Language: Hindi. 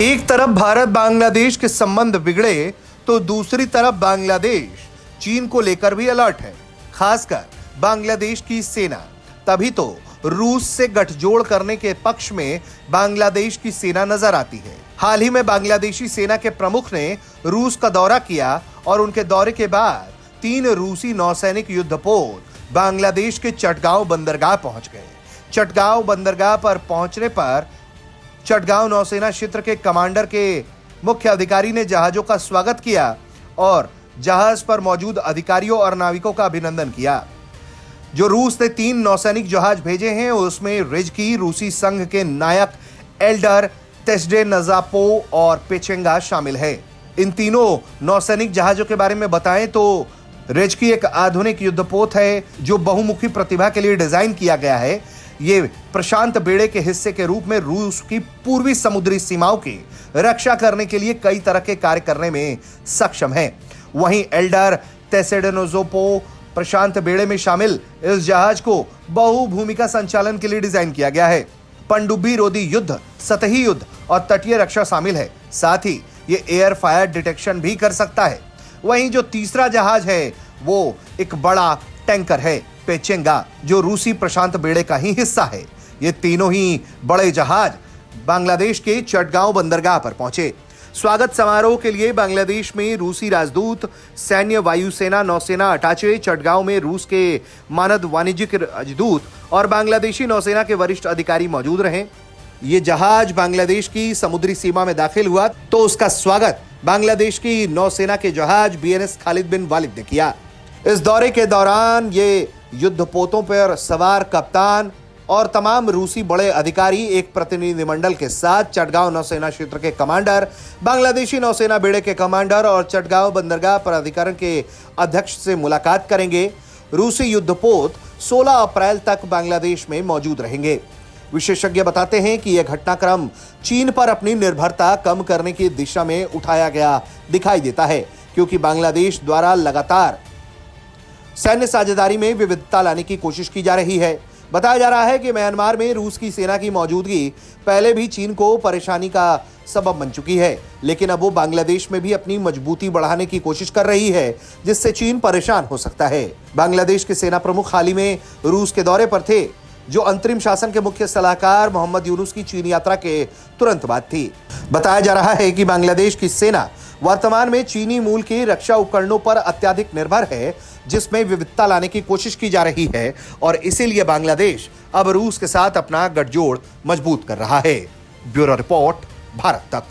एक तरफ भारत बांग्लादेश के संबंध बिगड़े तो दूसरी तरफ बांग्लादेश चीन को लेकर भी अलर्ट है, खासकर बांग्लादेश की सेना। तभी तो रूस से गठजोड़ करने के पक्ष में बांग्लादेश की सेना नजर आती है। हाल ही में बांग्लादेशी सेना के प्रमुख ने रूस का दौरा किया और उनके दौरे के बाद 3 रूसी नौसैनिक युद्धपोत बांग्लादेश के चटगांव बंदरगाह पहुंच गए। चटगांव बंदरगाह पर पहुंचने पर चटगांव नौसेना क्षेत्र के कमांडर के मुख्य अधिकारी ने जहाजों का स्वागत किया और जहाज पर मौजूद अधिकारियों और नाविकों का अभिनंदन किया। जो रूस ने 3 नौसैनिक जहाज भेजे हैं उसमें रिजकी रूसी संघ के नायक एल्डर तेस्डेनजापो और पेचेंगा शामिल है। इन तीनों नौसैनिक जहाजों के बारे में बताएं तो रिजकी एक आधुनिक युद्धपोत है जो बहुमुखी प्रतिभा के लिए डिजाइन किया गया है। ये प्रशांत बेड़े के हिस्से के रूप में रूस की पूर्वी समुद्री सीमाओं की रक्षा करने के लिए कई तरह के कार्य करने में सक्षम है। वहीं एल्डर तेस्डेनजापो प्रशांत बेड़े में शामिल इस जहाज को बहुभूमिका संचालन के लिए डिजाइन किया गया है। पनडुब्बी रोधी युद्ध, सतही युद्ध और तटीय रक्षा शामिल है। साथ ही ये एयर फायर डिटेक्शन भी कर सकता है। वहीं जो तीसरा जहाज है वो एक बड़ा टैंकर है, पेचेंगा, जो रूसी प्रशांत बेड़े का ही हिस्सा है। ये तीनों ही बड़े जहाज बांग्लादेश के चटगांव बंदरगाह पर पहुंचे। स्वागत समारोह के लिए बांग्लादेश में रूसी राजदूत, सैन्य, वायुसेना, नौसेना अटाचे, चटगांव में रूस के मानद वाणिज्यिक राजदूत और बांग्लादेशी नौसेना के वरिष्ठ अधिकारी मौजूद रहे। ये जहाज बांग्लादेश की समुद्री सीमा में दाखिल हुआ तो उसका स्वागत बांग्लादेश की नौसेना के जहाज बीएनएस खालिद बिन वालिद ने किया। इस दौरे के दौरान ये युद्धपोतों पर सवार कप्तान और तमाम रूसी बड़े अधिकारी एक प्रतिनिधिमंडल के साथ चटगांव नौसेना क्षेत्र के कमांडर, बांग्लादेशी नौसेना बेड़े के कमांडर और चटगांव बंदरगाह प्राधिकरण के अध्यक्ष से मुलाकात करेंगे। रूसी युद्धपोत 16 अप्रैल तक बांग्लादेश में मौजूद रहेंगे। विशेषज्ञ बताते हैं कि यह घटनाक्रम चीन पर अपनी निर्भरता कम करने की दिशा में उठाया गया दिखाई देता है, क्योंकि बांग्लादेश द्वारा लगातार सैन्य साझेदारी में विविधता लाने की कोशिश की जा रही है। बताया जा रहा है कि म्यांमार में रूस की सेना की मौजूदगी पहले भी चीन को परेशानी का सबब बन चुकी है, लेकिन अब वो बांग्लादेश में भी अपनी मजबूती बढ़ाने की कोशिश कर रही है, जिससे चीन परेशान हो सकता है। बांग्लादेश के सेना प्रमुख हाल ही में रूस के दौरे पर थे, जो अंतरिम शासन के मुख्य सलाहकार मोहम्मद यूनुस की चीन यात्रा के तुरंत बाद थी। बताया जा रहा है कि बांग्लादेश की सेना वर्तमान में चीनी मूल के रक्षा उपकरणों पर अत्यधिक निर्भर है, जिसमें विविधता लाने की कोशिश की जा रही है और इसीलिए बांग्लादेश अब रूस के साथ अपना गठजोड़ मजबूत कर रहा है। ब्यूरो रिपोर्ट, भारत तक।